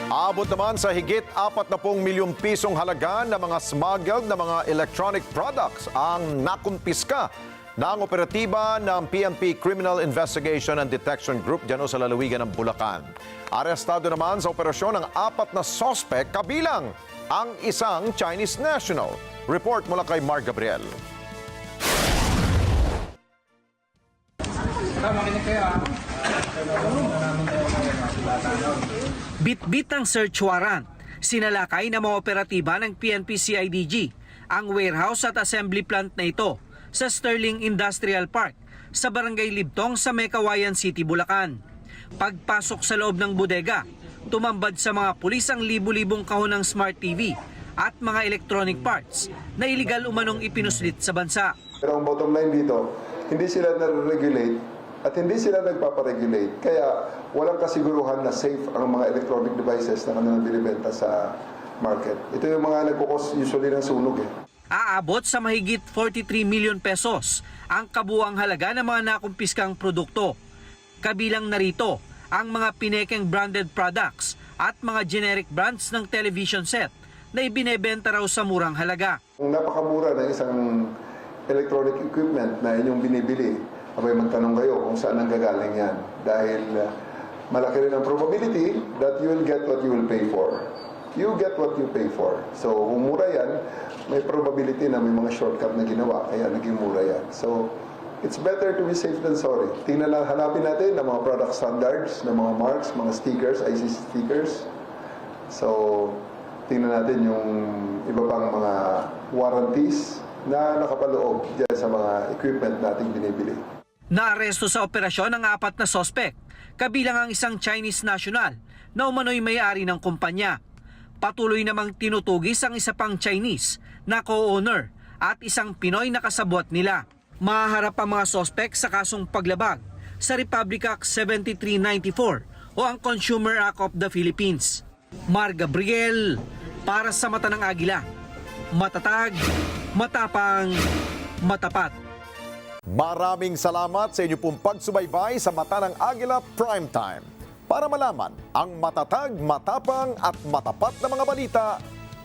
Abot naman sa higit 40 milyong pisong halaga ng mga smuggled na mga electronic products ang nakumpiska ng operatiba ng PNP Criminal Investigation and Detection Group dyan sa lalawigan ng Bulacan. Arestado naman sa operasyon ang 4 na sospek kabilang ang isang Chinese national. Report mula kay Mark Gabriel. Bit-bit ang search warrant. Sinalakay ng mga operatiba ng PNP-CIDG ang warehouse at assembly plant na ito sa Sterling Industrial Park sa Barangay Libtong sa Mekawayan City, Bulacan. Pagpasok sa loob ng bodega, tumambad sa mga pulis ang libu-libong kahon ng smart TV at mga electronic parts na iligal umanong ipinuslit sa bansa. Pero ang bottom line dito, hindi sila na-regulate at hindi sila nagpaparegulate. Kaya walang kasiguruhan na safe ang mga electronic devices na kanilang binibenta sa market. Ito yung mga nagkukos usually ng sunog eh. Aabot sa mahigit 43 million pesos ang kabuang halaga ng mga nakumpiskang produkto. Kabilang narito ang mga pinekeng branded products at mga generic brands ng television set na ibinebenta raw sa murang halaga. Kung napakamura ng isang electronic equipment na inyong binibili, abay magtanong kayo kung saan ang gagaling yan. Dahil malaki rin ang probability that you will get what you will pay for. You get what you pay for. So kung mura yan, may probability na may mga shortcut na ginawa, kaya naging mura yan. So it's better to be safe than sorry. Tingnan lang, hanapin natin ng mga product standards, ng mga marks, mga stickers, IC stickers. So tingnan natin yung iba pang mga warranties na nakapaloob dyan sa mga equipment nating binibili. Naaresto sa operasyon ang 4 na sospek, kabilang ang isang Chinese national na umano'y may-ari ng kumpanya. Patuloy namang tinutugis ang isa pang Chinese na co-owner at isang Pinoy na kasabwat nila. Mahaharap ang mga sospek sa kasong paglabag sa Republic Act 7394 o ang Consumer Act of the Philippines. Mark Gabriel, para sa Mata ng Agila. Matatag, matapang, matapat. Maraming salamat sa inyo pong pagsubaybay sa Mata ng Agila Primetime. Para malaman ang matatag, matapang at matapat na mga balita,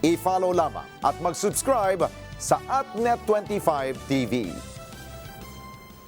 i-follow lamang at mag-subscribe sa AtNet25 TV.